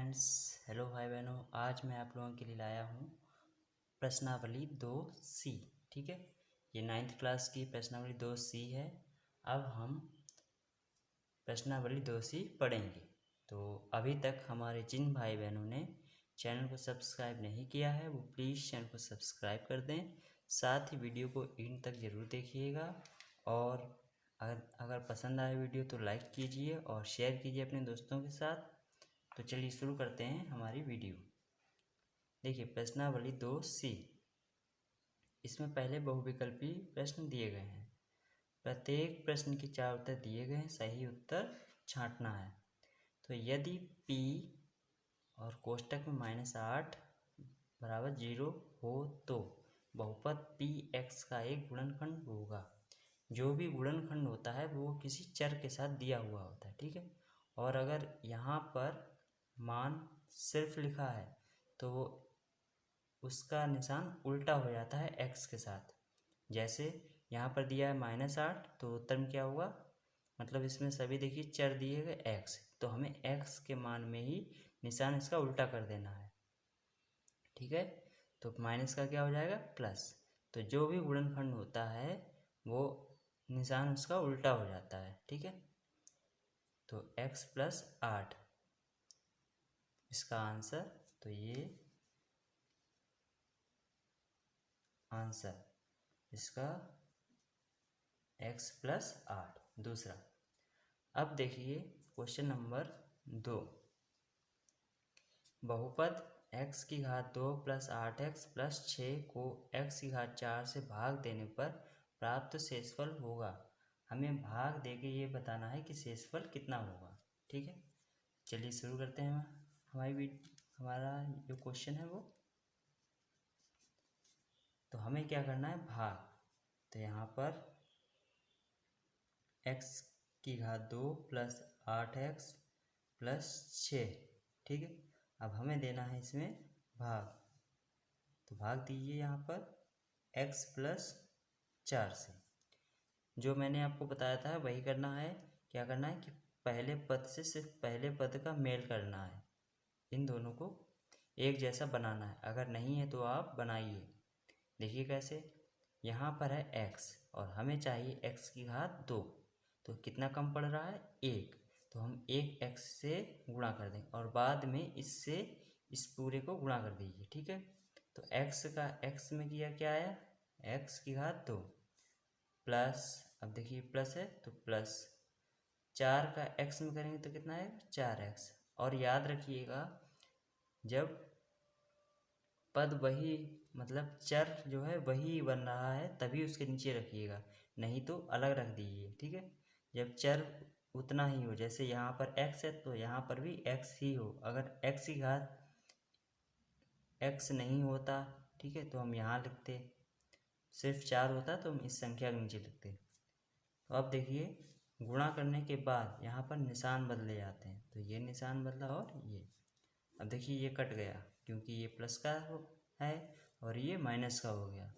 Friends, hello भाई बहनों। आज मैं आप लोगों के लिए लाया हूँ प्रश्नावली 2C। ठीक है, ये 9th क्लास की प्रश्नावली 2C है। अब हम प्रश्नावली 2C पढ़ेंगे। तो अभी तक हमारे जिन भाई बहनों ने चैनल को सब्सक्राइब नहीं किया है वो प्लीज़ चैनल को सब्सक्राइब कर दें। साथ ही वीडियो को एंड तक ज़रूर देखिएगा और अगर पसंद आए वीडियो तो लाइक कीजिए और शेयर कीजिए अपने दोस्तों के साथ। तो चलिए शुरू करते हैं हमारी वीडियो। देखिए प्रश्नावली 2C, इसमें पहले बहुविकल्पी प्रश्न दिए गए हैं। प्रत्येक प्रश्न के 4 उत्तर दिए गए हैं, सही उत्तर छांटना है। तो यदि P और कोष्टक में -8 बराबर 0 हो तो बहुपद Px का एक गुणनखंड होगा। जो भी गुणनखंड होता है वो किसी चर के साथ दिया हुआ होता है। ठीक है, और अगर यहाँ पर मान सिर्फ लिखा है तो वो उसका निशान उल्टा हो जाता है x के साथ। जैसे यहाँ पर दिया है -8 तो उत्तर में क्या होगा, मतलब इसमें सभी देखिए चर दिए गए x, तो हमें x के मान में ही निशान इसका उल्टा कर देना है। ठीक है, तो माइनस का क्या हो जाएगा प्लस। तो जो भी गुणनखंड होता है वो निशान उसका उल्टा हो जाता है। ठीक है, तो x + 8 इसका आंसर। तो ये आंसर इसका x + 8 दूसरा। अब देखिए क्वेश्चन नंबर 2। बहुपद x⁻² + 8x + 6 को x⁻4 से भाग देने पर प्राप्त शेषफल होगा। हमें भाग देके ये बताना है कि शेषफल कितना होगा। ठीक है, चलिए शुरू करते हैं। हमारा जो क्वेश्चन है वो, तो हमें क्या करना है भाग। तो यहाँ पर x⁻² + 8x + 6। ठीक है, अब हमें देना है इसमें भाग। तो भाग दीजिए यहाँ पर x + 4 से। जो मैंने आपको बताया था वही करना है। क्या करना है कि पहले पद से सिर्फ पहले पद का मेल करना है, इन दोनों को एक जैसा बनाना है। अगर नहीं है तो आप बनाइए। देखिए कैसे, यहाँ पर है x और हमें चाहिए x⁻²। तो कितना कम पड़ रहा है 1, तो हम 1x से गुणा कर देंगे और बाद में इससे इस पूरे को गुणा कर दीजिए। ठीक है, तो x में किया क्या आया x⁻² प्लस, अब देखिए प्लस है तो प्लस 4 का x में करेंगे तो कितना आएगा 4x। और याद रखिएगा जब पद वही मतलब चर जो है वही बन रहा है तभी उसके नीचे रखिएगा, नहीं तो अलग रख दीजिए। ठीक है, जब चर उतना ही हो, जैसे यहाँ पर x है तो यहाँ पर भी x ही हो। अगर x नहीं होता, ठीक है, तो हम यहाँ लिखते, सिर्फ 4 होता तो हम इस संख्या के नीचे लिखते। तो अब देखिए गुणा करने के बाद यहाँ पर निशान बदले जाते हैं। तो ये निशान बदला और ये, अब देखिए ये कट गया क्योंकि ये प्लस का है और ये माइनस का हो गया।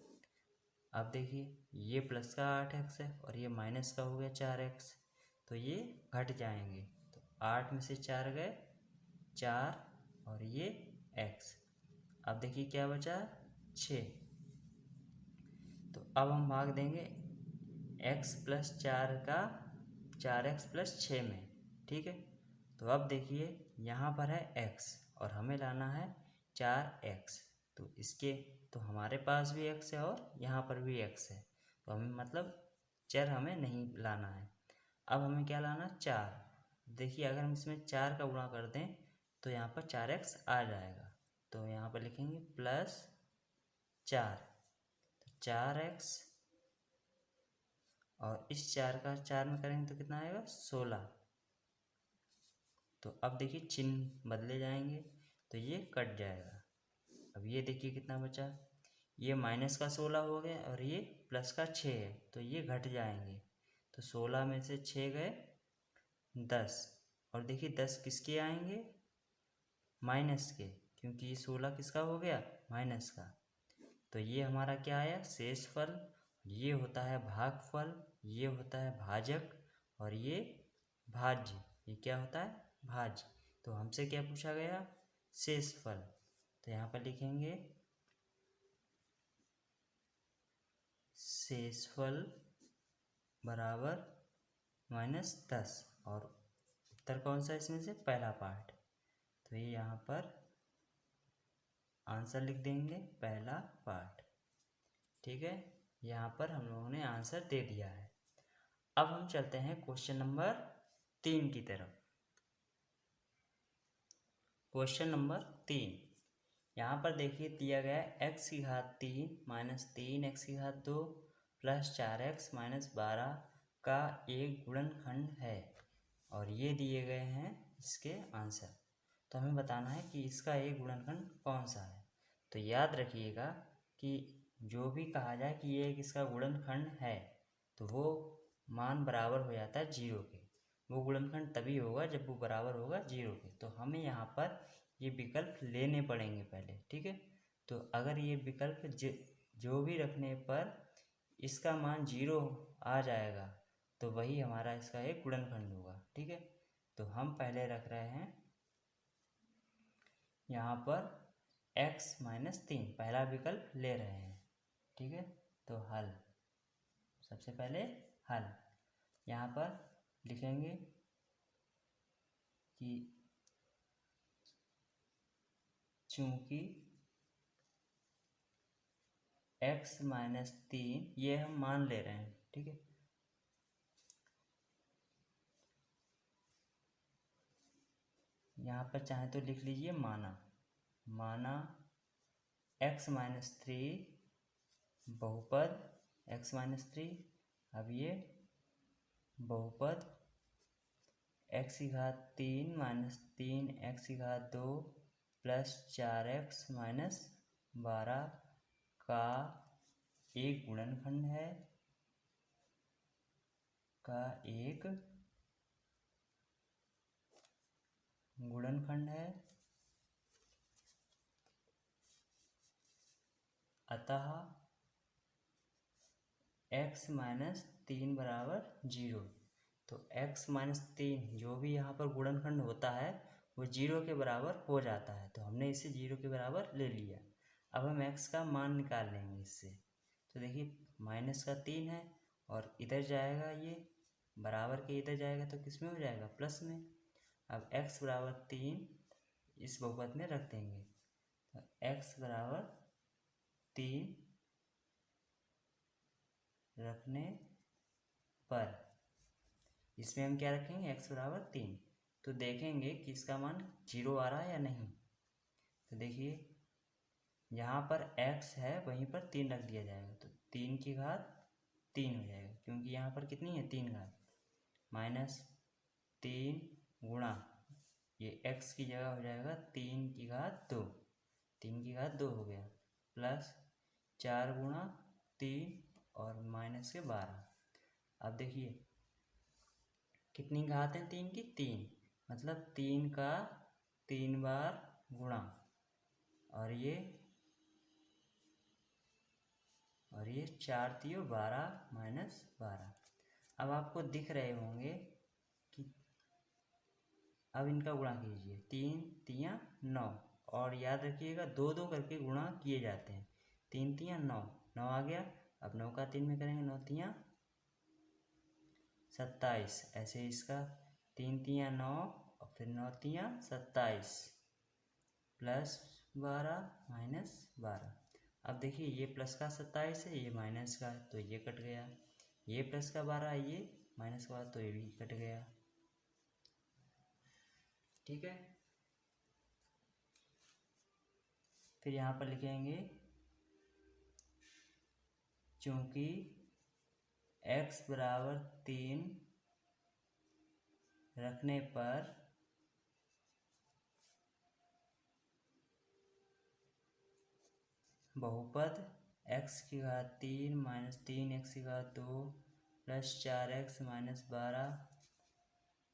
अब देखिए ये प्लस का 8x है और ये माइनस का हो गया 4x, तो ये घट जाएंगे। तो 8 में से 4 गए 4 और ये x। अब देखिए क्या बचा 6। तो अब हम भाग देंगे x + 4 का 4x + 6 में। ठीक है, तो अब देखिए यहाँ पर है x और हमें लाना है 4x। तो इसके तो हमारे पास भी x है और यहाँ पर भी x है, तो हमें मतलब चर हमें नहीं लाना है। अब हमें क्या लाना 4। देखिए अगर हम इसमें 4 का गुणा कर दें तो यहाँ पर 4x आ जाएगा। तो यहाँ पर लिखेंगे +4, तो 4x और इस 4 का 4 में करेंगे तो कितना आएगा 16। तो अब देखिए चिन्ह बदले जाएंगे तो ये कट जाएगा। अब ये देखिए कितना बचा, ये माइनस का 16 हो गया और ये प्लस का 6 है, तो ये घट जाएंगे। तो 16 में से 6 गए 10, और देखिए 10 किसके आएंगे माइनस के, क्योंकि ये 16 किसका हो गया माइनस का। तो ये हमारा क्या आया शेषफल। ये होता है भागफल, ये होता है भाजक और ये भाज्य। ये क्या होता है भाज्य। तो हमसे क्या पूछा गया शेषफल। तो यहाँ पर लिखेंगे शेषफल बराबर -10 और उत्तर कौन सा इसमें से, पहला पार्ट। तो ये यहाँ पर आंसर लिख देंगे, पहला पार्ट। ठीक है, यहाँ पर हम लोगों ने आंसर दे दिया है। अब हम चलते हैं क्वेश्चन नंबर 3 की तरफ। क्वेश्चन नंबर 3, यहाँ पर देखिए दिया गया है x की घात 3 माइनस 3x की घात 2 प्लस 4x माइनस 12 का एक गुणनखंड है और ये दिए गए हैं इसके आंसर। तो हमें बताना है कि इसका एक गुणनखंड कौन सा है। तो याद रखिएगा कि जो भी कहा जाए कि ये एक इसका गुणनखंड है तो वो मान बराबर हो जाता है 0 के। वो गुणनखंड तभी होगा जब वो बराबर होगा 0 के। तो हमें यहाँ पर ये विकल्प लेने पड़ेंगे पहले। ठीक है, तो अगर ये विकल्प जो भी रखने पर इसका मान 0 आ जाएगा तो वही हमारा इसका एक गुणनखंड होगा। ठीक है, तो हम पहले रख रहे हैं यहाँ पर x माइनस 3, पहला विकल्प ले रहे हैं। ठीक है, तो हल, सबसे पहले हल यहाँ पर लिखेंगे कि चूंकि x माइनस 3 ये हम मान ले रहे हैं। ठीक है, यहाँ पर चाहे तो लिख लीजिए माना x माइनस 3 बहुपद x माइनस 3। अब ये बहुपद x की घात 3 माइनस 3x की घात 2 प्लस 4x माइनस 12 का एक गुणनखंड है, अतः x माइनस 3 बराबर 0। तो x माइनस 3 जो भी यहाँ पर गुणनखंड होता है वो 0 के बराबर हो जाता है। तो हमने इसे 0 के बराबर ले लिया। अब हम x का मान निकाल लेंगे इससे। तो देखिए माइनस का 3 है और इधर जाएगा, ये बराबर के इधर जाएगा तो किस में हो जाएगा, प्लस में। अब x बराबर 3 इस बहुपद में रख देंगे। तो x बराबर 3 रखने पर इसमें हम क्या रखेंगे, x बराबर 3। तो देखेंगे कि इसका मान 0 आ रहा है या नहीं। तो देखिए यहाँ पर x है वहीं पर 3 रख दिया जाएगा तो 3 की घात 3 हो जाएगा, क्योंकि यहाँ पर कितनी है 3 घात, माइनस 3 गुणा ये x की जगह हो जाएगा 3 की घात 2, 3 की घात 2 हो गया, प्लस 4 गुणा 3 और माइनस के 12। अब देखिए कितनी घात है 3 की, 3, मतलब 3 का 3 बार गुणा और ये 4 3 12 माइनस 12। अब आपको दिख रहे होंगे कि अब इनका गुणा कीजिए, 3 3 9 और याद रखिएगा 2 2 करके गुणा किए जाते हैं। 3 3 9, 9 आ गया। अब 9 का 3 में करेंगे, 9 3 27। ऐसे इसका 3 3 9 और फिर 9 3 27 प्लस 12 माइनस 12। अब देखिए ये प्लस का 27 है, ये माइनस का, तो ये कट गया। ये प्लस का 12 है, ये माइनस का 12, तो ये भी कट गया। ठीक है, फिर यहाँ पर लिखेंगे चूंकि x बराबर 3 रखने पर बहुपद x की घात 3 माइनस 3x की घात 2 प्लस 4x माइनस 12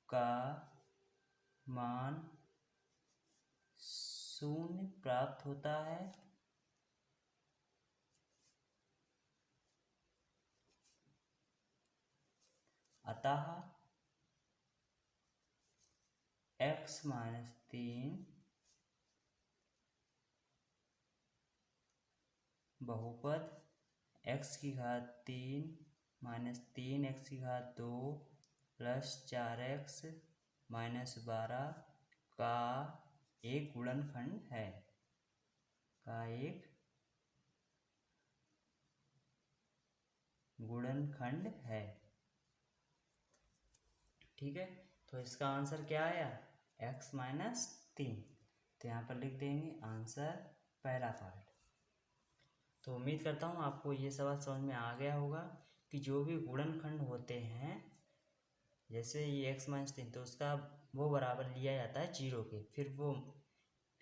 का मान 0 प्राप्त होता है, अतः x माइनस 3 बहुपद x की घात 3 माइनस 3x की घात 2 प्लस 4x माइनस 12 का एक गुणनखंड है, का एक गुणनखंड है। ठीक है, तो इसका आंसर क्या आया, x माइनस 3। तो यहाँ पर लिख देंगे आंसर पहला पार्ट। तो उम्मीद करता हूँ आपको ये सवाल समझ में आ गया होगा कि जो भी गुणनखंड होते हैं, जैसे ये x माइनस 3, तो उसका वो बराबर लिया जाता है 0 के,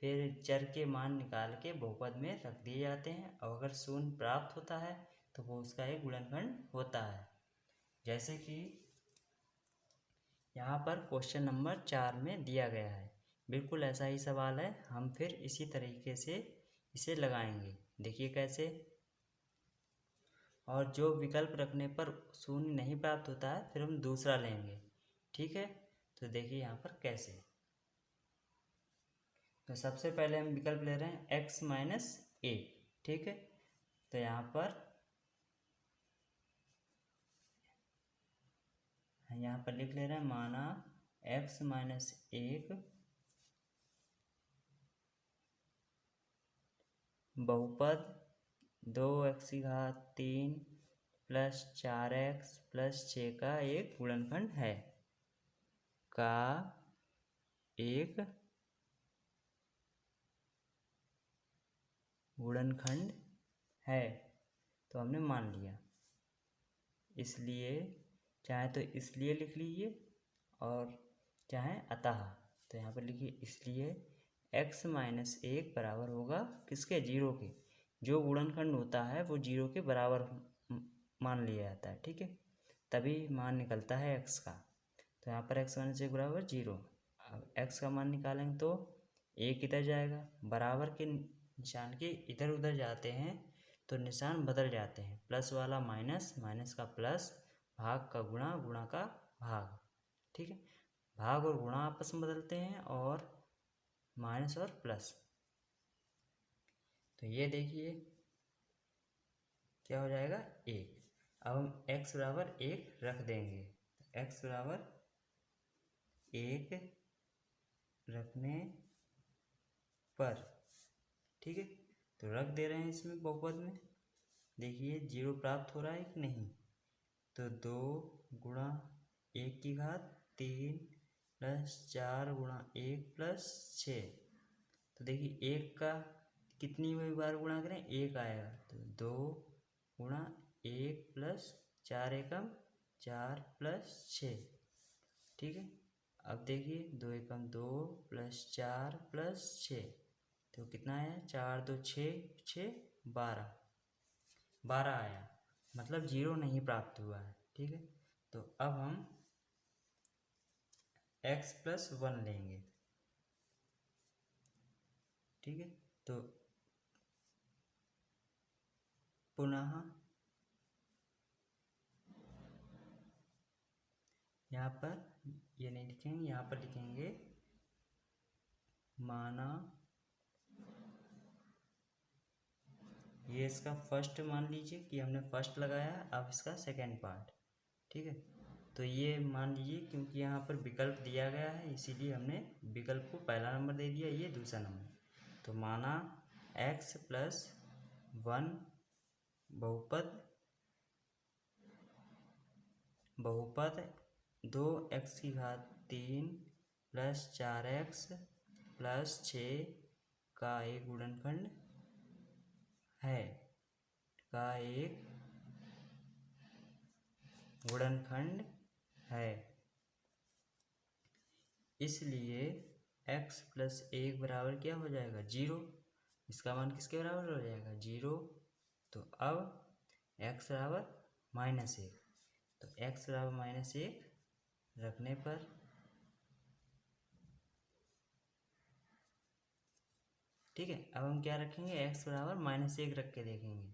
फिर चर के मान निकाल के बहुपद में रख दिए जाते हैं, और अगर शून्य प्राप्त होता है तो वो उसका एक गुणनखंड होता है। जैसे कि यहाँ पर क्वेश्चन नंबर 4 में दिया गया है, बिल्कुल ऐसा ही सवाल है। हम फिर इसी तरीके से इसे लगाएंगे, देखिए कैसे। और जो विकल्प रखने पर शून्य नहीं प्राप्त होता है फिर हम दूसरा लेंगे। ठीक है, तो देखिए यहाँ पर कैसे। तो सबसे पहले हम विकल्प ले रहे हैं x माइनस 1। ठीक है, तो यहाँ पर लिख ले रहे हैं, माना x माइनस 1 बहुपद 2x की घात 3 प्लस 4x प्लस 6 का एक गुणनखंड है, का एक गुणनखंड है। तो हमने मान लिया, इसलिए चाहे तो इसलिए लिख लीजिए और चाहे अतः। तो यहाँ पर लिखिए इसलिए x माइनस 1 बराबर होगा किसके, 0 के। जो गुणनखंड होता है वो 0 के बराबर मान लिया जाता है। ठीक है, तभी मान निकलता है x का। तो यहाँ पर x माइनस 1 बराबर 0। अब x का मान निकालेंगे तो 1 इधर जाएगा, बराबर के निशान के इधर उधर जाते हैं तो निशान बदल जाते हैं, प्लस वाला माइनस, माइनस का प्लस, भाग का गुणा, गुणा का भाग। ठीक है, भाग और गुणा आपस में बदलते हैं, और माइनस और प्लस। तो ये देखिए क्या हो जाएगा, 1। अब हम x बराबर 1 रख देंगे, x बराबर 1 रखने पर, ठीक है, तो रख दे रहे हैं इसमें बहुपद में। देखिए 0 प्राप्त हो रहा है कि नहीं, तो 2 गुणा 1 की घात 3 प्लस 4 गुणा 1 प्लस 6। तो देखिए 1 का कितनी बार गुणा करें, 1 आएगा, तो 2 गुणा 1 प्लस 4 एकम 4 प्लस 6। ठीक है, अब देखिए 2 एकम 2 प्लस 4 प्लस 6, तो कितना आया, 4 2 6 6 12 आया, मतलब 0 नहीं प्राप्त हुआ है। ठीक है, तो अब हम x प्लस 1 लेंगे। ठीक है, तो पुनः यहाँ पर ये नहीं लिखेंगे, यहाँ पर लिखेंगे माना, ये इसका फर्स्ट मान लीजिए कि हमने फर्स्ट लगाया, अब इसका सेकेंड पार्ट। ठीक है, तो ये मान लीजिए क्योंकि यहाँ पर विकल्प दिया गया है इसीलिए हमने विकल्प को पहला नंबर दे दिया, ये दूसरा नंबर। तो माना x प्लस 1 बहुपद 2x की घात 3 प्लस 4x प्लस 6 का एक गुणनखंड है, का एक गुणनखंड है। इसलिए x प्लस 1 बराबर क्या हो जाएगा, 0। इसका मान किसके बराबर हो जाएगा, 0। तो अब x बराबर माइनस 1, तो x बराबर माइनस 1 रखने पर, ठीक है, अब हम क्या रखेंगे, x बराबर माइनस 1 रख के देखेंगे।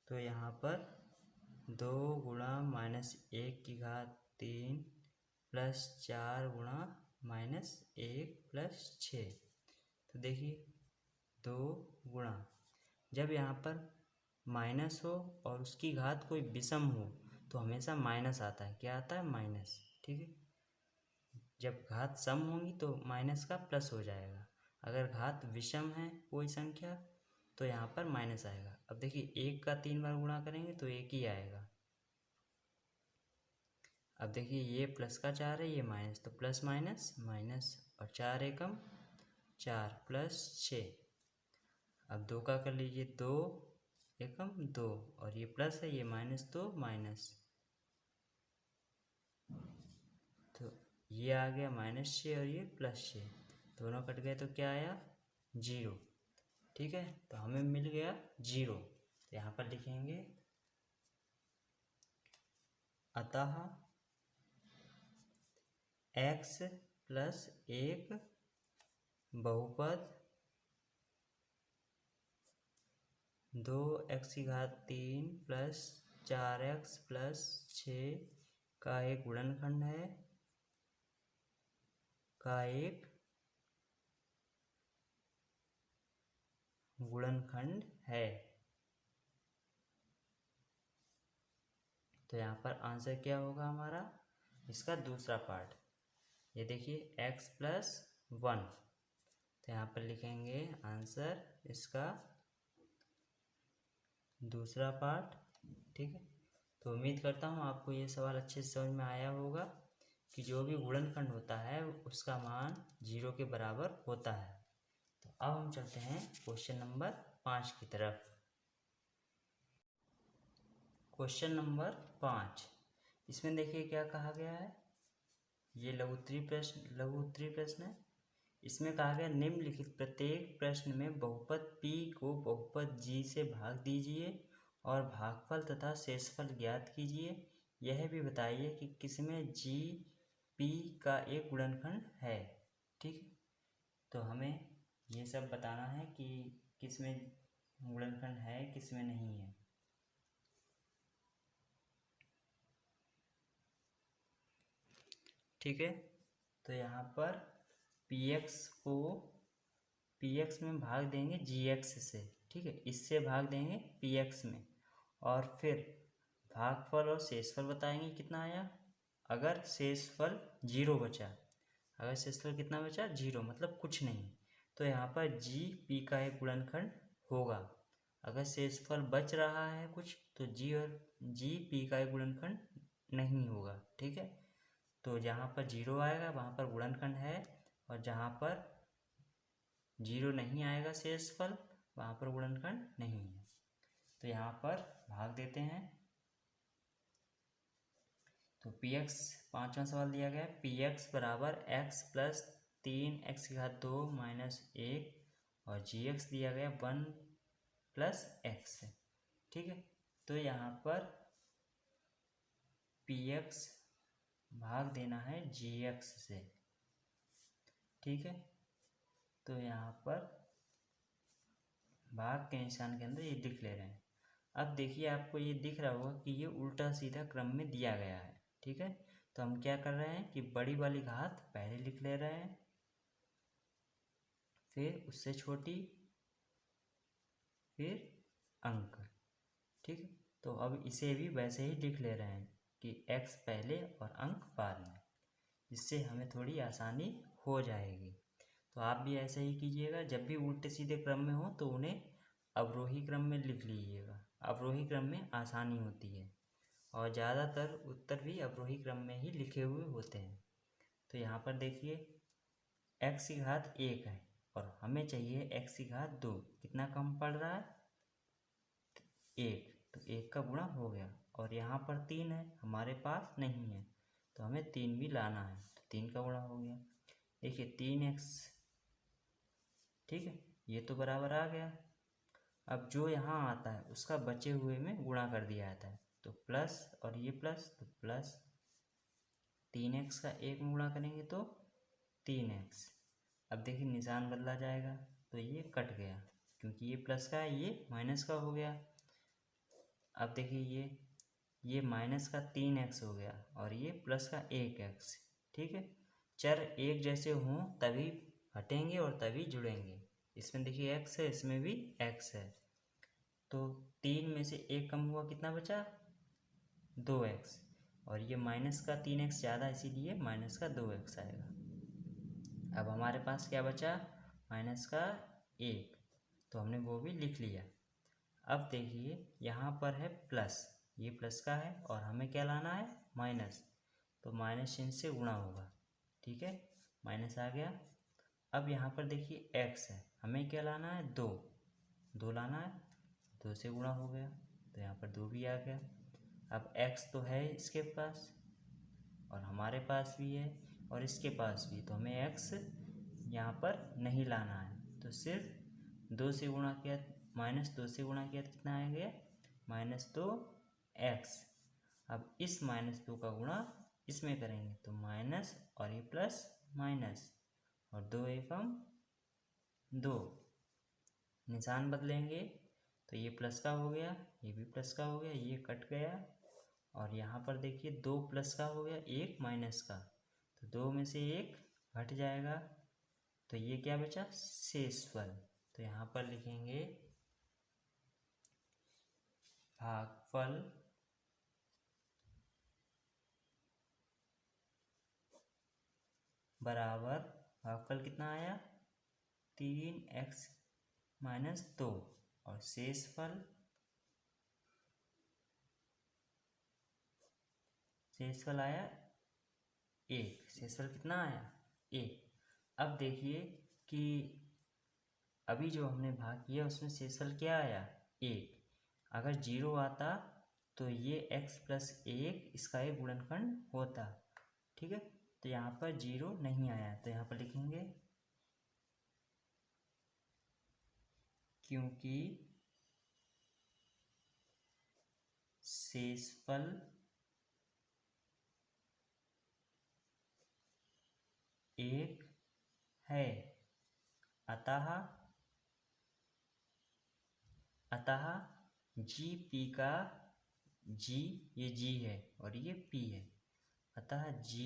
तो यहाँ पर 2 गुणा माइनस 1 की घात 3 प्लस 4 गुणा माइनस 1 प्लस 6। तो देखिए 2 गुणा, जब यहाँ पर माइनस हो और उसकी घात कोई विषम हो तो हमेशा माइनस आता है। क्या आता है? माइनस। ठीक है, जब घात सम होंगी तो माइनस का प्लस हो जाएगा। अगर घात विषम है कोई संख्या तो यहाँ पर माइनस आएगा। अब देखिए 1 का 3 बार गुणा करेंगे तो 1 ही आएगा। अब देखिए ये प्लस का 4 है, ये माइनस, तो प्लस माइनस माइनस, और 4 एकम 4 प्लस 6। अब 2 का कर लीजिए, 2 एकम 2, और ये प्लस है, ये माइनस, तो माइनस, तो ये आ गया -6 और ये +6, दोनों कट गए तो क्या आया? 0। ठीक है, तो हमें मिल गया 0। तो यहाँ पर लिखेंगे अतः x + 1 बहुपद 2x³ 3 + 4x + 6 का एक गुणनखंड है, तो यहाँ पर आंसर क्या होगा हमारा? इसका दूसरा पार्ट, ये देखिए x + 1, तो यहाँ पर लिखेंगे आंसर इसका दूसरा पार्ट। ठीक है, तो उम्मीद करता हूँ आपको ये सवाल अच्छे से समझ में आया होगा कि जो भी गुणनखंड होता है उसका मान 0 के बराबर होता है। तो अब हम चलते हैं क्वेश्चन नंबर 5 की तरफ। क्वेश्चन नंबर 5, इसमें देखिए क्या कहा गया है। ये लघु उत्तरीय प्रश्न है। इसमें कहा गया निम्नलिखित प्रत्येक प्रश्न में बहुपद p को बहुपद g से भाग दीजिए और भागफल तथा शेषफल ज्ञात कीजिए। यह भी बताइए कि किसमें g p का एक गुणनखंड है। ठीक है, तो हमें ये सब बताना है कि किसमें गुणनखंड है किसमें नहीं है। ठीक है, तो यहाँ पर px में भाग देंगे gx से। ठीक है, इससे भाग देंगे px में, और फिर भागफल और शेषफल बताएंगे कितना आया। अगर शेषफल 0 बचा, अगर शेषफल कितना बचा? 0, मतलब कुछ नहीं, तो यहाँ पर g p का एक गुणनखंड होगा। अगर शेषफल बच रहा है कुछ तो g p का एक गुणनखंड नहीं होगा। ठीक है, तो जहाँ पर 0 आएगा वहाँ पर गुणनखंड है, और जहाँ पर 0 नहीं आएगा शेषफल वहाँ पर गुणनखंड नहीं है। तो यहाँ पर भाग देते हैं। तो px, 5वां सवाल दिया गया है, px बराबर x + 3x² - 1 और gx दिया गया 1 + x। ठीक है, तो यहाँ पर px भाग देना है gx से। ठीक है, तो यहाँ पर भाग के निशान के अंदर ये लिख ले रहे हैं। अब देखिए आपको ये दिख रहा होगा कि ये उल्टा सीधा क्रम में दिया गया है। ठीक है, तो हम क्या कर रहे हैं कि बड़ी वाली घात पहले लिख ले रहे हैं, फिर उससे छोटी, फिर अंक। ठीक है, तो अब इसे भी वैसे ही लिख ले रहे हैं कि x पहले और अंक बाद में, जिससे हमें थोड़ी आसानी हो जाएगी। तो आप भी ऐसे ही कीजिएगा, जब भी उल्टे सीधे क्रम में हो तो उन्हें अवरोही क्रम में लिख लीजिएगा। अवरोही क्रम में आसानी होती है, और ज़्यादातर उत्तर भी अवरोही क्रम में ही लिखे हुए होते हैं। तो यहाँ पर देखिए x³ 1 है और हमें चाहिए x² 2। कितना कम पड़ रहा है? 1, तो 1 का गुणा हो गया। और यहाँ पर 3 है, हमारे पास नहीं है, तो हमें 3 भी लाना है, तो 3 का गुणा हो गया। देखिए 3x, ठीक है, ये तो बराबर आ गया। अब जो यहाँ आता है उसका बचे हुए में गुणा कर दिया जाता है, तो प्लस और ये प्लस, तो प्लस 3x का 1 में गुणा करेंगे तो 3x। अब देखिए निशान बदला जाएगा, तो ये कट गया क्योंकि ये प्लस का है, ये माइनस का हो गया। अब देखिए ये माइनस का 3x हो गया और ये प्लस का 1x। ठीक है, चर एक जैसे हों तभी हटेंगे और तभी जुड़ेंगे। इसमें देखिए x है, इसमें भी x है, तो 3 में से 1 कम हुआ, कितना बचा? 2x। और ये माइनस का 3x ज़्यादा, इसीलिए माइनस का 2x आएगा। अब हमारे पास क्या बचा? माइनस का 1, तो हमने वो भी लिख लिया। अब देखिए यहाँ पर है प्लस, ये प्लस का है और हमें क्या लाना है? माइनस, तो माइनस चिन्ह से गुणा होगा। ठीक है, माइनस आ गया। अब यहाँ पर देखिए x है, हमें क्या लाना है? 2 लाना है, 2 से गुणा हो गया, तो यहाँ पर 2 भी आ गया। अब x तो है इसके पास और हमारे पास भी है और इसके पास भी, तो हमें x यहाँ पर नहीं लाना है, तो सिर्फ 2 से गुणा किया, -2 से गुणा किया तो कितना आ गया? -2x। अब इस -2 का गुणा इसमें करेंगे तो माइनस और ये प्लस माइनस, और 2 एकम 2, निशान बदलेंगे तो ये प्लस का हो गया, ये भी प्लस का हो गया, ये कट गया। और यहाँ पर देखिए 2 प्लस का हो गया, 1 माइनस का, तो 2 में से 1 घट जाएगा, तो ये क्या बचा? शेषफल। तो यहाँ पर लिखेंगे भागफल बराबर, भागफल कितना आया? 3x - 2, और शेषफल आया 1। शेषफल कितना आया? 1। अब देखिए कि अभी जो हमने भाग किया उसमें शेषफल क्या आया? 1। अगर 0 आता तो ये x + 1 इसका एक गुणनखंड होता। ठीक है, तो यहाँ पर 0 नहीं आया, तो यहाँ पर लिखेंगे क्योंकि शेषफल एक है, अतः g p का, g ये g है और ये p है, अतः g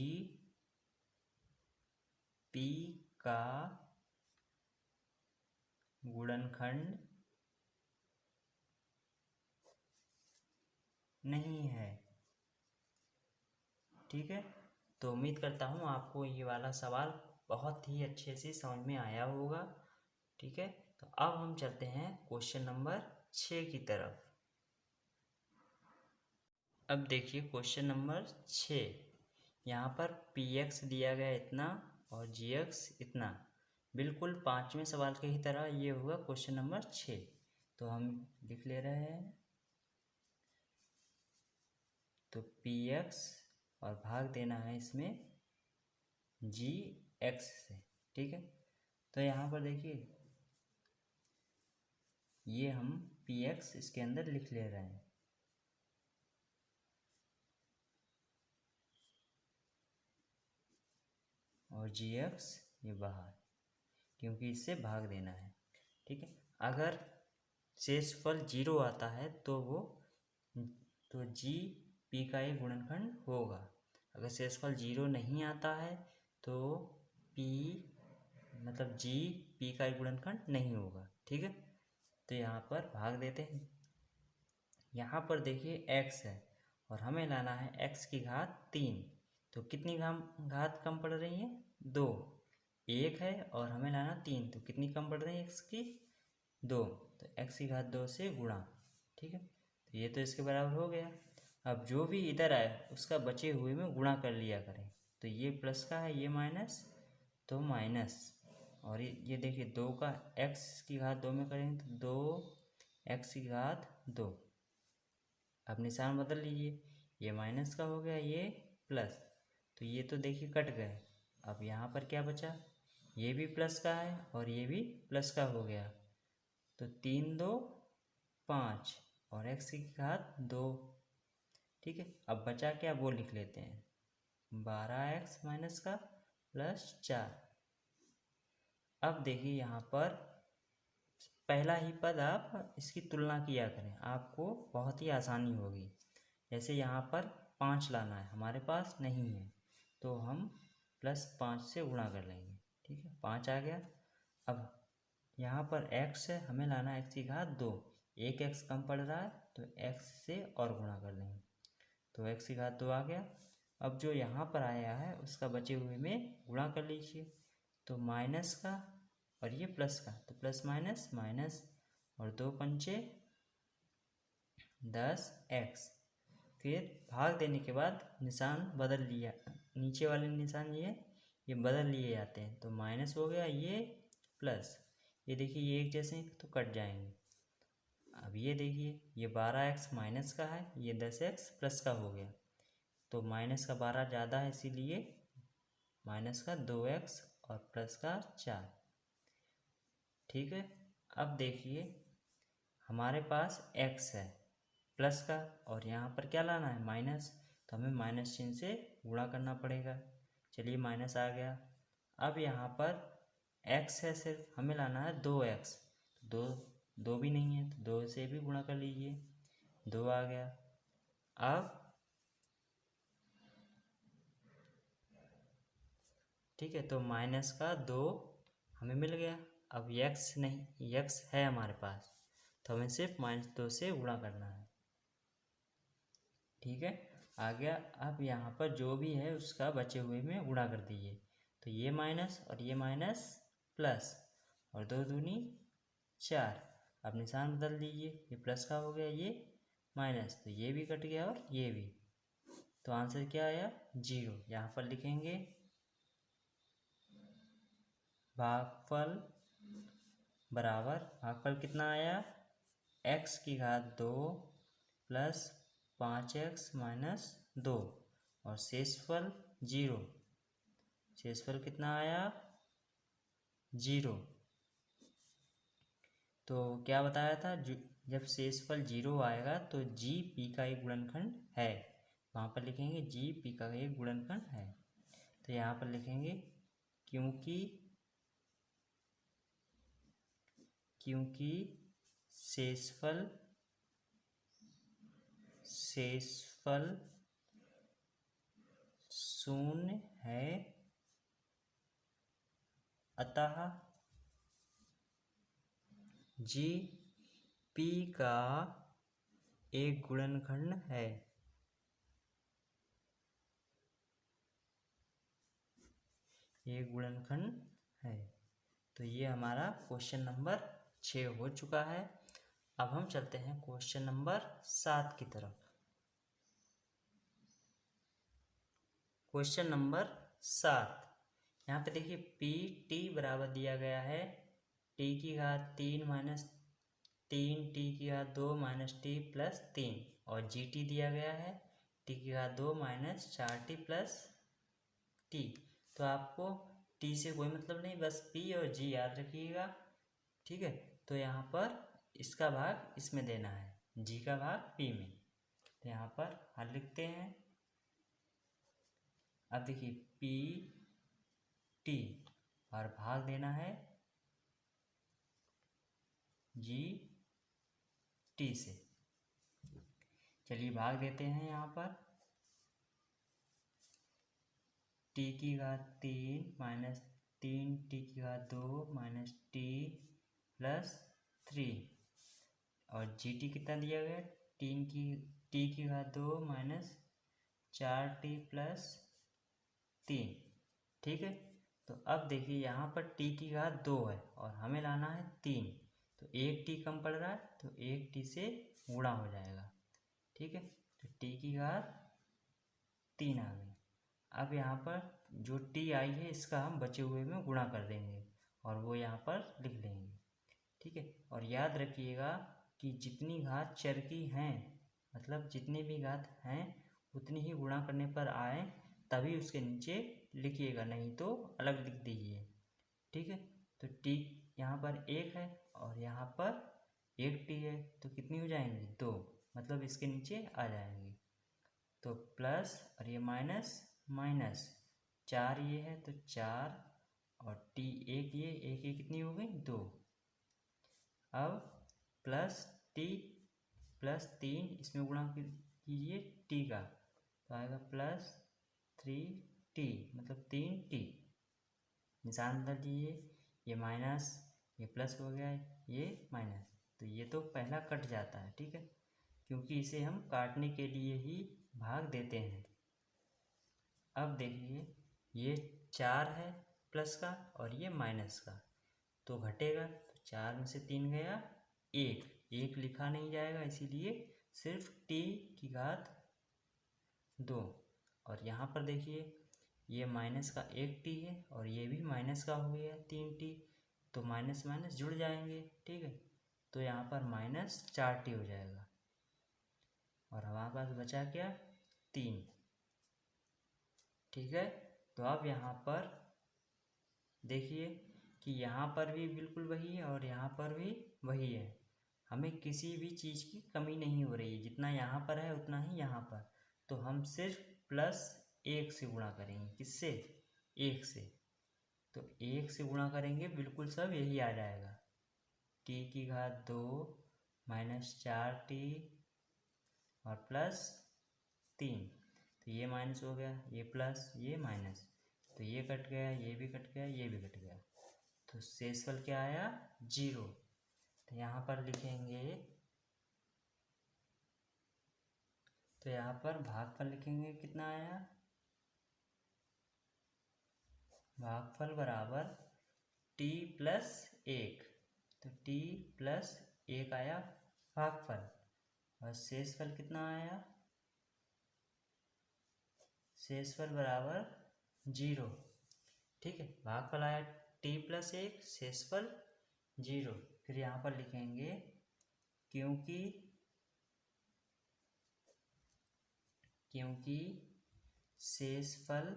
p का गुणनखंड नहीं है। ठीक है, तो उम्मीद करता हूँ आपको ये वाला सवाल बहुत ही अच्छे से समझ में आया होगा। ठीक है, तो अब हम चलते हैं क्वेश्चन नंबर 6 की तरफ। अब देखिए क्वेश्चन नंबर 6, यहाँ पर px दिया गया इतना और gx इतना, बिल्कुल 5वें सवाल के ही तरह ये हुआ क्वेश्चन नंबर 6। तो हम लिख ले रहे हैं, तो px और भाग देना है इसमें gx से। ठीक है, तो यहाँ पर देखिए ये हम px इसके अंदर लिख ले रहे हैं, और gx ये बाहर, क्योंकि इससे भाग देना है। ठीक है, अगर शेषफल 0 आता है तो g p का एक गुणनखंड होगा। अगर शेषफल 0 नहीं आता है तो p मतलब g p का एक गुणनखंड नहीं होगा। ठीक है, तो यहाँ पर भाग देते हैं। यहाँ पर देखिए x है और हमें लाना है x की घात 3, तो कितनी घात कम पड़ रही है? 2। 1 है और हमें लाना 3, तो कितनी कम पड़ रही है x की? 2, तो x की घात 2 से गुणा। ठीक है, तो ये तो इसके बराबर हो गया। अब जो भी इधर आए उसका बचे हुए में गुणा कर लिया करें, तो ये प्लस का है, ये माइनस, तो माइनस, और ये देखिए 2 का x की घात 2 में करेंगे तो 2x की घात 2। अब निशान बदल लीजिए, ये माइनस का हो गया, ये प्लस, तो ये तो देखिए कट गए। अब यहाँ पर क्या बचा? ये भी प्लस का है और ये भी प्लस का हो गया, तो 3 2 5 और x की घात 2। ठीक है, अब बचा क्या वो लिख लेते हैं, 12x माइनस का प्लस 4। अब देखिए यहाँ पर पहला ही पद आप इसकी तुलना किया करें, आपको बहुत ही आसानी होगी। जैसे यहाँ पर 5 लाना है, हमारे पास नहीं है, तो हम +5 से गुणा कर लेंगे। ठीक है, 5 आ गया। अब यहाँ पर x है, हमें लाना है x की घात 2, एक एक्स कम पड़ रहा है तो एक्स से और गुणा कर देंगे, तो एक्स की घात 2 आ गया। अब जो यहाँ पर आया है उसका बचे हुए में गुणा कर लीजिए, तो माइनस का और ये प्लस का, तो प्लस माइनस माइनस, और 2 पंचे 10 एक्स। फिर भाग देने के बाद निशान बदल लिया, नीचे वाले निशान ये बदल लिए जाते हैं, तो माइनस हो गया ये प्लस, ये देखिए ये एक जैसे तो कट जाएंगे। अब ये देखिए ये 12x माइनस का है, ये 10x प्लस का हो गया, तो माइनस का 12 ज़्यादा है इसीलिए माइनस का 2x और प्लस का 4। ठीक है, अब देखिए हमारे पास x है प्लस का और यहाँ पर क्या लाना है माइनस, तो हमें माइनस चिन्ह से गुणा करना पड़ेगा। चलिए माइनस आ गया। अब यहाँ पर x है सिर्फ, हमें लाना है 2x, दो भी नहीं है तो 2 से भी गुणा कर लीजिए, 2 आ गया। अब ठीक है, तो माइनस का 2 हमें मिल गया। अब x नहीं, x है हमारे पास, तो हमें सिर्फ -2 से गुणा करना है। ठीक है, आ गया। अब यहाँ पर जो भी है उसका बचे हुए में गुणा कर दीजिए, तो ये माइनस और ये माइनस प्लस, और 2 दूनी 4। अब निशान बदल दीजिए, ये प्लस का हो गया, ये माइनस, तो ये भी कट गया और ये भी, तो आंसर क्या आया 0। यहाँ पर लिखेंगे भागफल बराबर, भागफल कितना आया x की घात 2 प्लस 5x माइनस 2, और शेषफल 0, शेषफल कितना आया 0। तो क्या बताया था, जब शेषफल 0 आएगा तो g p का एक गुणनखंड है, वहाँ पर लिखेंगे g p का एक गुणनखंड है। तो यहाँ पर लिखेंगे क्योंकि शेषफल शून्य है, अतः g p का एक गुणनखंड है। एक गुणनखंड है। तो ये हमारा क्वेश्चन नंबर 6 हो चुका है। अब हम चलते हैं क्वेश्चन नंबर 7 की तरफ। क्वेश्चन नंबर 7, यहाँ पे देखिए पी टी बराबर दिया गया है टी की घात 3 माइनस 3 टी की घात 2 माइनस टी प्लस 3, और जी टी दिया गया है टी की घात 2 माइनस 4t प्लस टी। तो आपको टी से कोई मतलब नहीं, बस पी और जी याद रखिएगा। ठीक है, तो यहाँ पर इसका भाग इसमें देना है, जी का भाग पी में, तो यहाँ पर हल लिखते हैं। अब देखिए पी टी और भाग देना है जी टी से। चलिए भाग देते हैं, यहाँ पर टी की घात 3 माइनस 3 टी की घात 2 माइनस टी प्लस 3, और जी टी कितना दिया गया टी की घात 2 माइनस 4t प्लस 3। ठीक है, तो अब देखिए यहाँ पर t की घात 2 है और हमें लाना है 3, तो एक t कम पड़ रहा है तो एक t से गुणा हो जाएगा। ठीक है, तो t की घात 3 आ गई। अब यहाँ पर जो t आई है इसका हम बचे हुए में गुणा कर देंगे और वो यहाँ पर लिख लेंगे। ठीक है, और याद रखिएगा कि जितनी घात चर की हैं, मतलब जितनी भी घात हैं उतनी ही गुणा करने पर आए तभी उसके नीचे लिखिएगा, नहीं तो अलग लिख दीजिए। ठीक है, तो टी यहाँ पर 1 है और यहाँ पर 1t है, तो कितनी हो जाएंगी 2, मतलब इसके नीचे आ जाएंगी। तो प्लस और ये माइनस माइनस, 4 ये है तो 4, और टी 1 ये कितनी हो गई 2। अब प्लस टी प्लस 3 इसमें गुणा कीजिए टी का, तो आएगा प्लस 3t, मतलब 3t। निशान बदल दीजिए, ये माइनस ये प्लस हो गया, ये माइनस, तो ये तो पहला कट जाता है, ठीक है, क्योंकि इसे हम काटने के लिए ही भाग देते हैं। अब देखिए ये 4 है प्लस का और ये माइनस का, तो घटेगा, तो 4 में से 3 गया, एक लिखा नहीं जाएगा, इसीलिए सिर्फ t की घात 2। और यहाँ पर देखिए ये माइनस का 1t है और ये भी माइनस का हो गया 3t, तो माइनस माइनस जुड़ जाएंगे, ठीक है, तो यहाँ पर माइनस 4t हो जाएगा और हमारे पास बचा क्या, 3, ठीक है। तो अब यहाँ पर देखिए कि यहाँ पर भी बिल्कुल वही है और यहाँ पर भी वही है, हमें किसी भी चीज़ की कमी नहीं हो रही है, जितना यहाँ पर है उतना ही यहाँ पर, तो हम सिर्फ +1 से गुणा करेंगे, किससे, 1 से, तो 1 से गुणा करेंगे, बिल्कुल सब यही आ जाएगा, t की घात 2 -4t और +3, तो ये माइनस हो गया, ये प्लस ये माइनस, तो ये कट गया, ये भी कट गया, ये भी कट गया, तो शेषफल क्या आया, 0। तो यहाँ पर लिखेंगे, तो यहाँ पर भागफल लिखेंगे, कितना आया, भागफल बराबर t + 1, तो t + 1 आया भागफल, और शेषफल कितना आया, शेषफल बराबर 0, ठीक है, भागफल आया t + 1, शेषफल 0। फिर यहाँ पर लिखेंगे क्योंकि शेषफल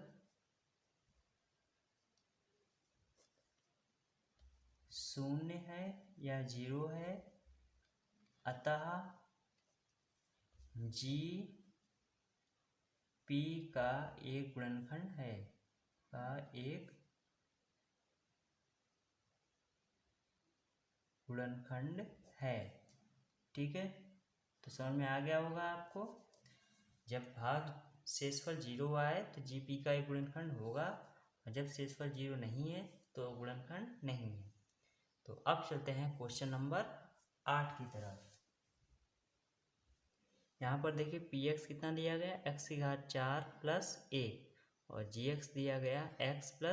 शून्य है या 0 है, अतः g p का एक गुणनखंड है, ठीक है। तो समझ में आ गया होगा आपको, जब भाग शेषफल 0 आए तो जीपी का एक गुणनखंड होगा, और जब शेषफल 0 नहीं है तो गुणनखंड नहीं है। तो अब चलते हैं क्वेश्चन नंबर 8 की तरफ। यहाँ पर देखिए px कितना दिया गया, x की घात 4 + 1 और gx दिया गया x +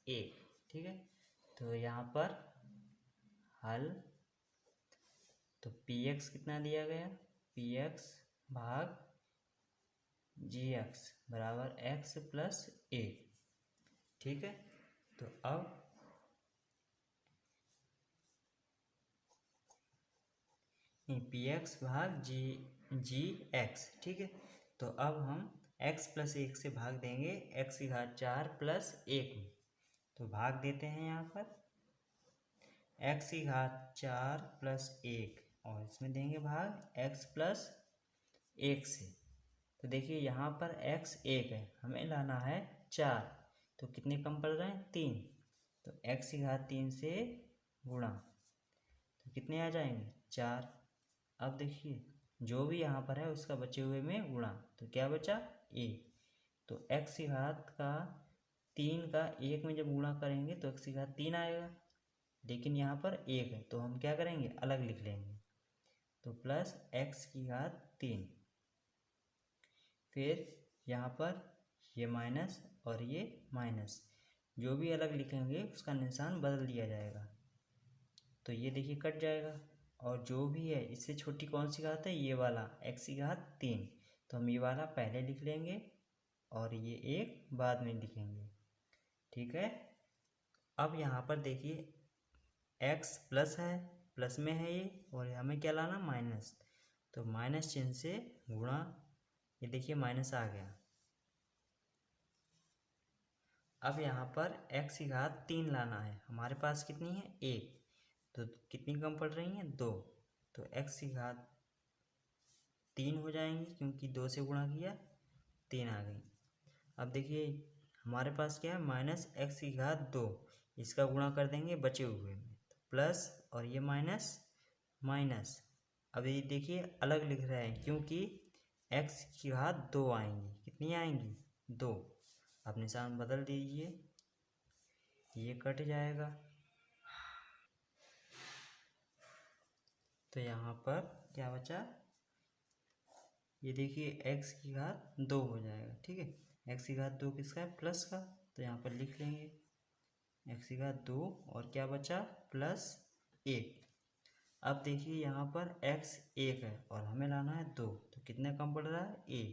1, ठीक है। तो यहाँ पर हल, तो px कितना दिया गया, px भाग gx बराबर x + 1, ठीक है। तो अब px भाग gx, ठीक है। तो अब हम x + 1 से भाग देंगे x की घात 4 + 1 में, तो भाग देते हैं यहाँ पर x की घात 4 + 1 और इसमें देंगे भाग x + 1 से। तो देखिए यहाँ पर x 1 है, हमें लाना है 4, तो कितने कम पड़ रहे हैं, 3, तो x की घात 3 से गुणा, तो कितने आ जाएंगे, 4। अब देखिए जो भी यहाँ पर है उसका बचे हुए में गुणा, तो क्या बचा, a, तो x की घात का 3 का 1 में जब गुणा करेंगे तो x की घात 3 आएगा, लेकिन यहाँ पर 1 है तो हम क्या करेंगे, अलग लिख लेंगे, तो प्लस x की घात 3, फिर यहाँ पर ये माइनस और ये माइनस, जो भी अलग लिखेंगे उसका निशान बदल दिया जाएगा, तो ये देखिए कट जाएगा, और जो भी है इससे छोटी कौन सी घात है, ये वाला x की घात 3, तो हम ये वाला पहले लिख लेंगे और ये एक बाद में लिखेंगे, ठीक है। अब यहाँ पर देखिए x प्लस है, प्लस में है ये, और हमें क्या लाना, माइनस, तो माइनस चिन्ह से गुणा, ये देखिए माइनस आ गया। अब यहाँ पर x की घात 3 लाना है, हमारे पास कितनी है, 1, तो कितनी कम पड़ रही हैं, 2, तो x की घात 3 हो जाएंगी, क्योंकि 2 से गुणा किया 3 आ गई। अब देखिए हमारे पास क्या है, -x की घात 2, इसका गुणा कर देंगे बचे हुए में, तो प्लस और ये माइनस माइनस, अब ये देखिए अलग लिख रहे हैं क्योंकि x की घात 2 आएंगी, कितनी आएंगी, 2, अब निशान बदल दीजिए, ये कट जाएगा, तो यहाँ पर क्या बचा, ये देखिए x की घात 2 हो जाएगा। ठीक है, x की घात 2 किसका है, प्लस का, तो यहाँ पर लिख लेंगे x की घात 2 और क्या बचा प्लस 1। अब देखिए यहाँ पर x 1 है और हमें लाना है 2, तो कितने कम पड़ रहा है, a,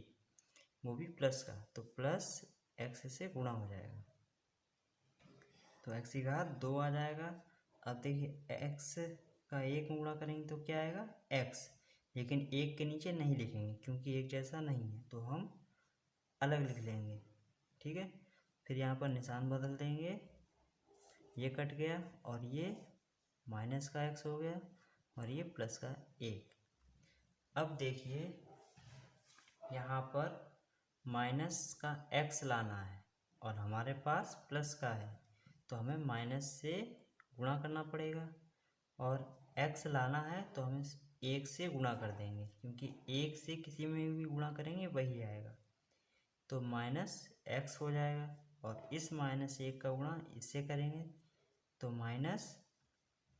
वो भी प्लस का, तो प्लस x से गुणा हो जाएगा, तो x की घात 2 आ जाएगा। अब देखिए x का 1 में गुणा करेंगे तो क्या आएगा x, लेकिन 1 के नीचे नहीं लिखेंगे क्योंकि एक जैसा नहीं है, तो हम अलग लिख लेंगे। ठीक है, फिर यहाँ पर निशान बदल देंगे, ये कट गया और ये माइनस का x हो गया और ये प्लस का 1। अब देखिए यहाँ पर माइनस का x लाना है और हमारे पास प्लस का है, तो हमें माइनस से गुणा करना पड़ेगा, और x लाना है तो हमें 1 से गुणा कर देंगे, क्योंकि 1 से किसी में भी गुणा करेंगे वही आएगा, तो माइनस x हो जाएगा, और इस माइनस 1 का गुणा इससे करेंगे तो माइनस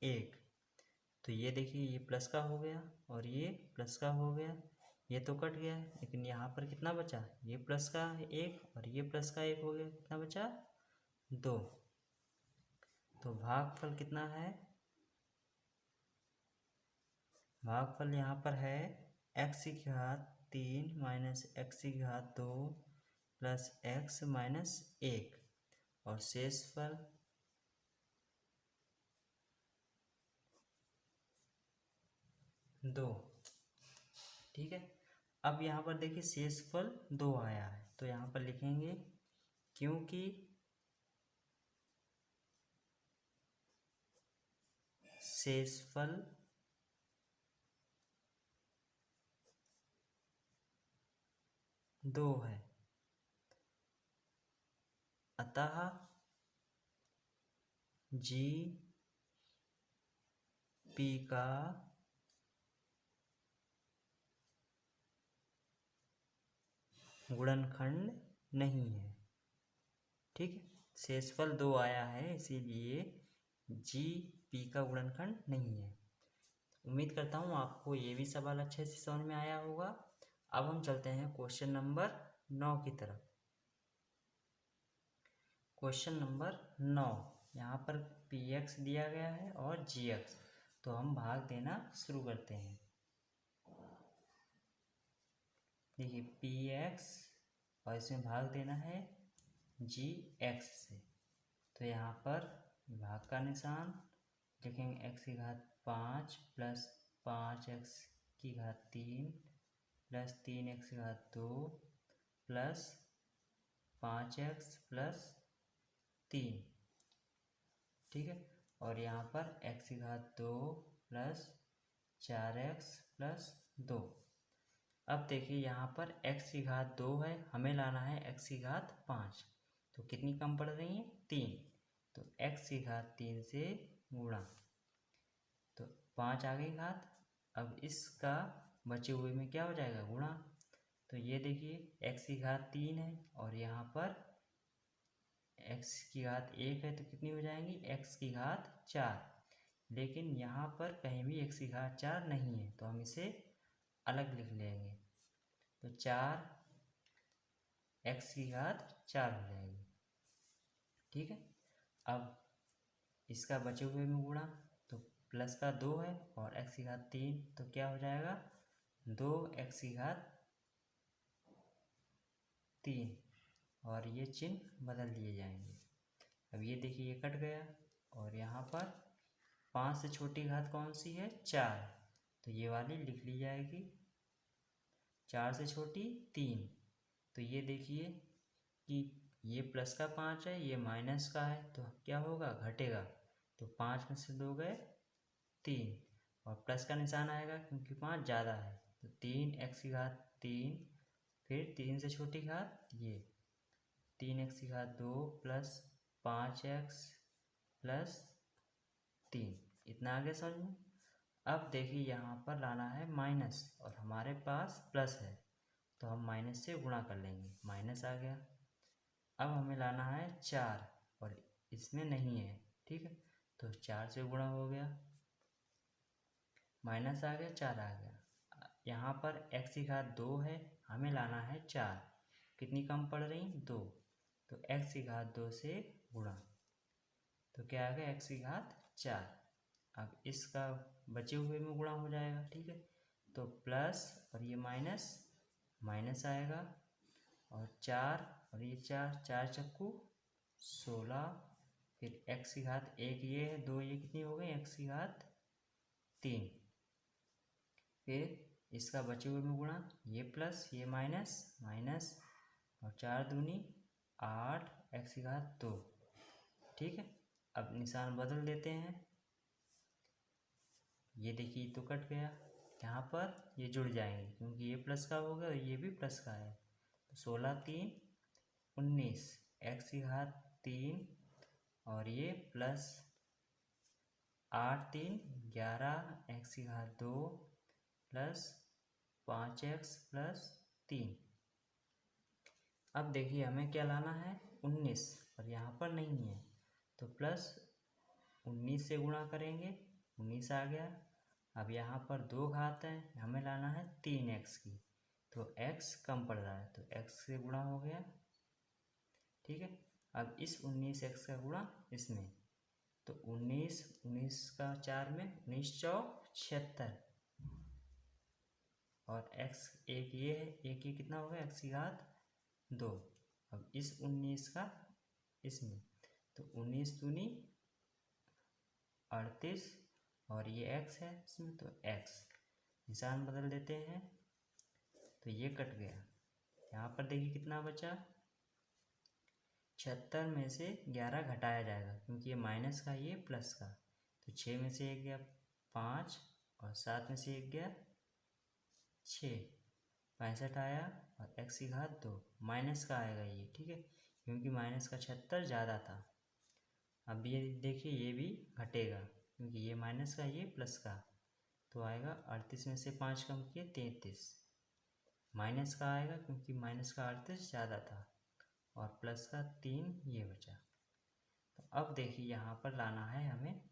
1। तो ये देखिए ये प्लस का हो गया और ये प्लस का हो गया, ये तो कट गया, लेकिन यहाँ पर कितना बचा, ये प्लस का 1 और ये प्लस का 1 हो गया, कितना बचा 2। तो भागफल कितना है, भागफल यहाँ पर है x की घात 3 माइनस x की घात 2 प्लस x माइनस 1 और शेषफल 2। ठीक है, अब यहाँ पर देखिए शेषफल 2 आया है, तो यहाँ पर लिखेंगे क्योंकि शेषफल 2 है, अतः जी पी का गुणनखंड नहीं है। ठीक है, शेषफल 2 आया है इसीलिए जी पी का गुणनखंड नहीं है। उम्मीद करता हूँ आपको ये भी सवाल अच्छे से समझ में आया होगा। अब हम चलते हैं क्वेश्चन नंबर 9 की तरफ। क्वेश्चन नंबर 9, यहाँ पर पी एक्स दिया गया है और जी एक्स, तो हम भाग देना शुरू करते हैं। देखिए पी एक्स और इसमें भाग देना है जी एक्स से, तो यहाँ पर भाग का निशान लिखेंगे x की घात 5 प्लस 5x की घात 3 प्लस 3x की घात 2 प्लस 5x प्लस 3। ठीक है, और यहाँ पर x की घात 2 प्लस 4x प्लस 2। अब देखिए यहाँ पर x की घात 2 है, हमें लाना है x की घात 5, तो कितनी कम पड़ रही है 3, तो x की घात 3 से गुणा, तो 5 आ गई घात। अब इसका बचे हुए में क्या हो जाएगा गुणा, तो ये देखिए x की घात 3 है और यहाँ पर x की घात 1 है, तो कितनी हो जाएंगी x की घात 4, लेकिन यहाँ पर कहीं भी x की घात 4 नहीं है, तो हम इसे अलग लिख लेंगे, तो 4 x की घात 4 हो जाएगी। ठीक है, अब इसका बचे हुए में गुणा, तो प्लस का 2 है और x की घात 3, तो क्या हो जाएगा 2x की घात 3, और ये चिन्ह बदल दिए जाएंगे। अब ये देखिए ये कट गया, और यहाँ पर 5 से छोटी घात कौन सी है 4, तो ये वाली लिख ली जाएगी। 4 से छोटी 3, तो ये देखिए कि ये प्लस का 5 है, ये माइनस का है, तो क्या होगा घटेगा, तो 5 में से 2 गए 3, और प्लस का निशान आएगा क्योंकि 5 ज़्यादा है, तो 3x की घात 3, फिर 3 से छोटी घात ये 3x की घात 2 प्लस 5x प्लस 3, इतना आगे समझ में। अब देखिए यहाँ पर लाना है माइनस और हमारे पास प्लस है, तो हम माइनस से गुणा कर लेंगे, माइनस आ गया। अब हमें लाना है 4 और इसमें नहीं है, ठीक है, तो 4 से गुणा हो गया, माइनस आ गया, 4 आ गया। यहाँ पर x की घात 2 है, हमें लाना है 4। कितनी कम पड़ रही? 2। तो x की घात 2 से गुणा, तो क्या आ गया? x की घात 4। अब इसका बचे हुए में गुणा हो जाएगा, ठीक है। तो प्लस और ये माइनस, माइनस आएगा, और 4 और ये 4, 4 चक्कू 16। फिर x की घात 1 ये है, 2 ये, कितनी हो गई? x की घात 3। फिर इसका बचे हुए में गुणा, ये प्लस ये माइनस, माइनस और 4 दूनी 8, x की घात 2, ठीक है। अब निशान बदल देते हैं, ये देखिए तो कट गया। यहाँ पर ये जुड़ जाएंगे क्योंकि ये प्लस का हो गया और ये भी प्लस का है। तो 16 3 19, x की घात 3 और ये प्लस 8 3 11, x की घात 2 प्लस 5x प्लस 3। अब देखिए हमें क्या लाना है? 19, और यहाँ पर नहीं है तो प्लस 19 से गुणा करेंगे, 19 आ गया। अब यहाँ पर 2 घात है, हमें लाना है 3x की, तो x कम पड़ रहा है तो x से गुणा हो गया, ठीक है। अब इस 19x का गुणा इसमें, तो 19, 19 का 4 में 19 चौक 76, और x एक ये है, एक ये कितना होगा? x की घात 2। अब इस 19 का इसमें, तो 19 दूनी 38, और ये x है इसमें, तो x निशान बदल देते हैं, तो ये कट गया। यहाँ पर देखिए कितना बचा? 76 में से 11 घटाया जाएगा क्योंकि ये माइनस का, ये प्लस का, तो 6 में से 1 गया 5, और 7 में से 1 गया 6, 65 आया, और x की घात 2 माइनस का आएगा ये, ठीक है, क्योंकि माइनस का 76 ज़्यादा था। अब ये देखिए ये भी घटेगा क्योंकि ये माइनस का, ये प्लस का, तो आएगा 38 में से 5 कम किए 33, माइनस का आएगा क्योंकि माइनस का 38 ज़्यादा था, और प्लस का 3 ये बचा। तो अब देखिए यहाँ पर लाना है हमें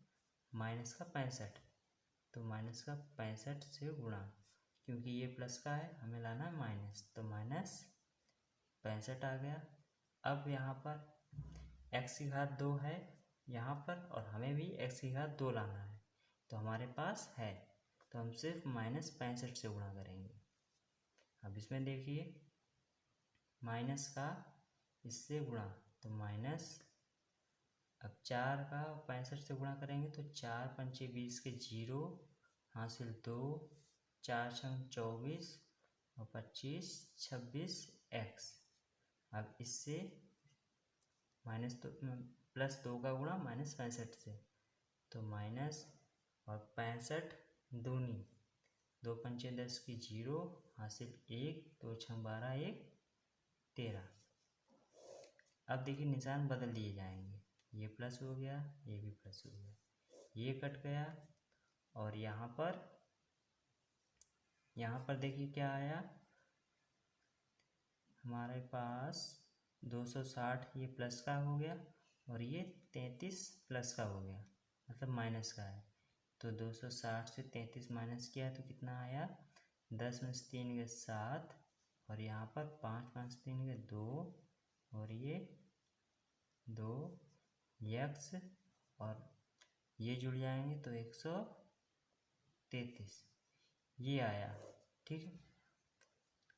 माइनस का 65, तो माइनस का 65 से गुणा, क्योंकि ये प्लस का है, हमें लाना है माइनस, तो माइनस 65 आ गया। अब यहाँ पर x की घात 2 है यहाँ पर, और हमें भी x की घात 2 लाना है, तो हमारे पास है, तो हम सिर्फ माइनस 65 से गुणा करेंगे। अब इसमें देखिए माइनस का इससे गुणा, तो माइनस, अब 4 का 65 से गुणा करेंगे तो 4 पंचे 20 के 0, हासिल 2, 4 छंग 24, और 25 26 x। अब इससे माइनस तो प्लस 2 का गुणा माइनस 65 से, तो माइनस और 65 दूनी 2 पंचे 10 की 0, हासिल 1, 2 छंग 12 1 13। अब देखिए निशान बदल दिए जाएंगे, ये प्लस हो गया, ये भी प्लस हो गया, ये कट गया, और यहाँ पर देखिए क्या आया हमारे पास? 260 ये प्लस का हो गया, और ये 33 प्लस का हो गया, मतलब माइनस का है। तो 260 से 33 माइनस किया तो कितना आया? 10 में से 3 गए 7, और यहाँ पर 5 5 3 गए 2, और ये 2 x, और ये जुड़ जाएंगे तो 133 ये आया, ठीक है।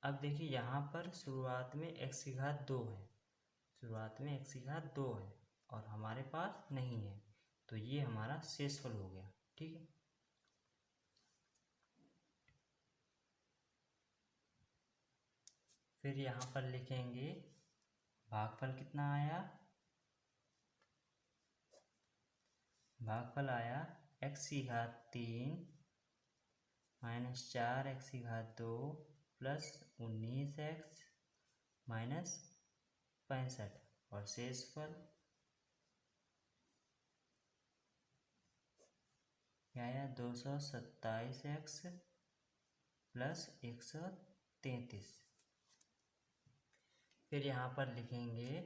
अब देखिए यहाँ पर शुरुआत में x की घात 2 है, शुरुआत में x की घात 2 है, और हमारे पास नहीं है, तो ये हमारा शेषफल हो गया, ठीक है। फिर यहाँ पर लिखेंगे भागफल कितना आया? भागफल आया x की घात 3 माइनस 4 x की घात 2 प्लस 19x माइनस 65, और शेषफल क्या आया? 227x plus 133। फिर यहाँ पर लिखेंगे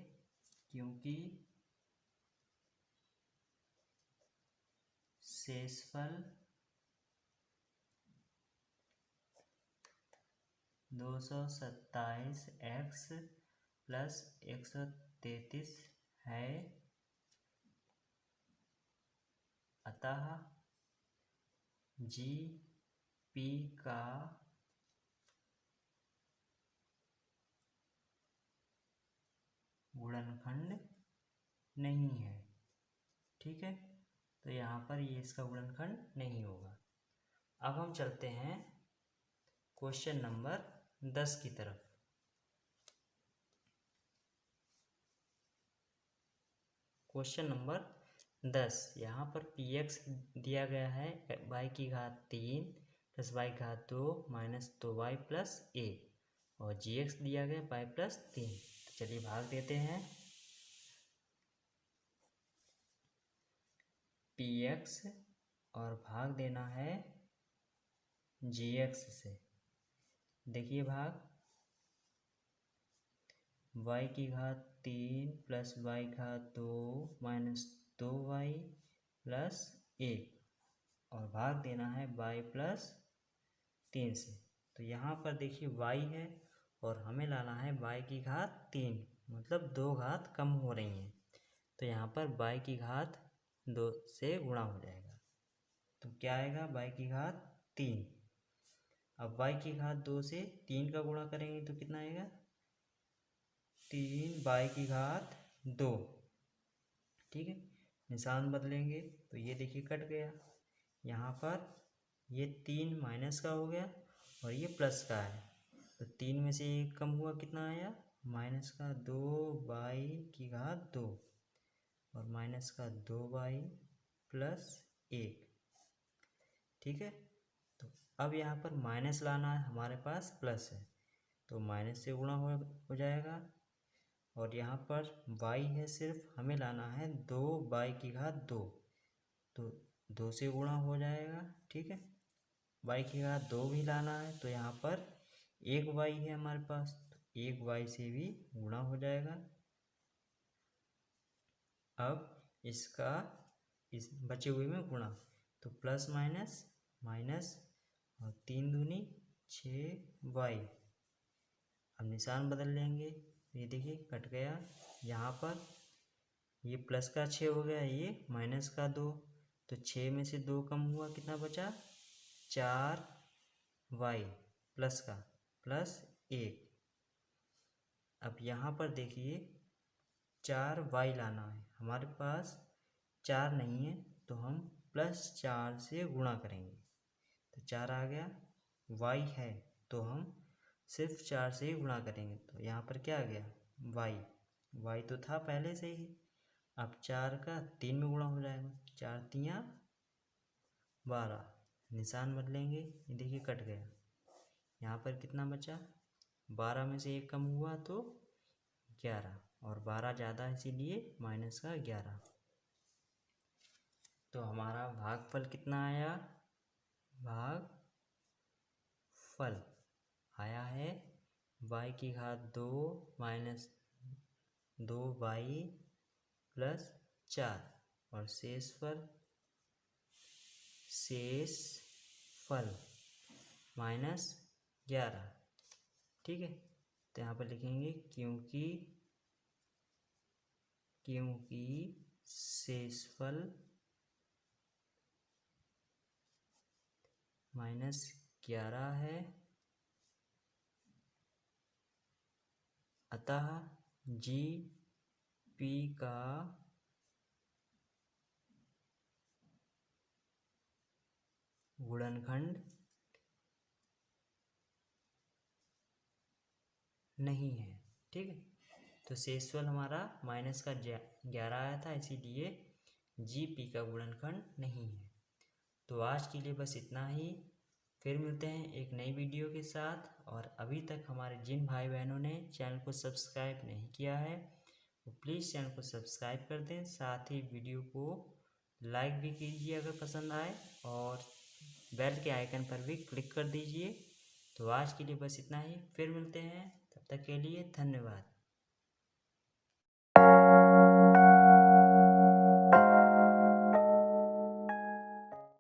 क्योंकि शेषफल 227x प्लस 133 है, अतः जी पी का गुणनखंड नहीं है। ठीक है, तो यहाँ पर ये इसका गुणनखंड नहीं होगा। अब हम चलते हैं क्वेश्चन नंबर 10 की तरफ। क्वेश्चन नंबर 10, यहाँ पर px दिया गया है y की घात 3 प्लस y घात 2 माइनस 2y प्लस 1 और gx दिया गया y प्लस 3। तो चलिए भाग देते हैं। px और भाग देना है gx से। देखिए भाग, y की घात 3 प्लस y घात 2 माइनस 2y प्लस 1 और भाग देना है y प्लस 3 से। तो यहाँ पर देखिए y है और हमें लाना है y की घात 3, मतलब 2 घात कम हो रही हैं, तो यहाँ पर y की घात 2 से गुणा हो जाएगा। तो क्या आएगा, y की घात 3। अब y की घात 2 से 3 का गुणा करेंगे तो कितना आएगा, 3 y की घात 2। ठीक है, निशान बदलेंगे तो ये देखिए कट गया। यहाँ पर ये 3 माइनस का हो गया और ये प्लस का है, तो 3 में से 1 कम हुआ, कितना आया, माइनस का 2y की घात 2 और माइनस का 2y प्लस 1। ठीक है, तो अब यहाँ पर माइनस लाना है, हमारे पास प्लस है तो माइनस से गुणा हो जाएगा। और यहाँ पर y है सिर्फ, हमें लाना है 2y की घात 2, तो 2 से गुणा हो जाएगा। ठीक है, y की घात 2 भी लाना है तो यहाँ पर 1y है हमारे पास, तो 1y से भी गुणा हो जाएगा। अब इसका इस बचे हुए में गुणा, तो प्लस माइनस माइनस और 3 दूनी 6y। अब निशान बदल लेंगे, ये देखिए कट गया। यहाँ पर ये प्लस का 6 हो गया, ये माइनस का 2, तो 6 में से 2 कम हुआ, कितना बचा, 4y प्लस का प्लस 1। अब यहाँ पर देखिए 4y लाना है, हमारे पास 4 नहीं है तो हम प्लस 4 से गुणा करेंगे, तो 4 आ गया। y है तो हम सिर्फ 4 से ही गुणा करेंगे, तो यहाँ पर क्या आ गया, y तो था पहले से ही। अब 4 का 3 में गुणा हो जाएगा, 4 तियाँ 12। निशान बदलेंगे, ये देखिए कट गया। यहाँ पर कितना बचा, 12 में से 1 कम हुआ तो 11 और 12 ज़्यादा इसीलिए माइनस का 11। तो हमारा भागफल कितना आया, भागफल आया है y की घात 2 माइनस 2y प्लस 4 और शेषफल माइनस 11। ठीक है, तो यहाँ पर लिखेंगे क्योंकि शेषफल माइनस 11 है, अतः जी पी का गुणनखंड नहीं है। ठीक है, तो शेषफल हमारा माइनस का 11 आया था, इसीलिए जी पी का गुणनखंड नहीं है। तो आज के लिए बस इतना ही, फिर मिलते हैं एक नई वीडियो के साथ। और अभी तक हमारे जिन भाई बहनों ने चैनल को सब्सक्राइब नहीं किया है वो प्लीज़ चैनल को सब्सक्राइब कर दें, साथ ही वीडियो को लाइक भी कीजिए अगर पसंद आए, और बेल के आइकन पर भी क्लिक कर दीजिए। तो आज के लिए बस इतना ही, फिर मिलते हैं, तब तक के लिए धन्यवाद।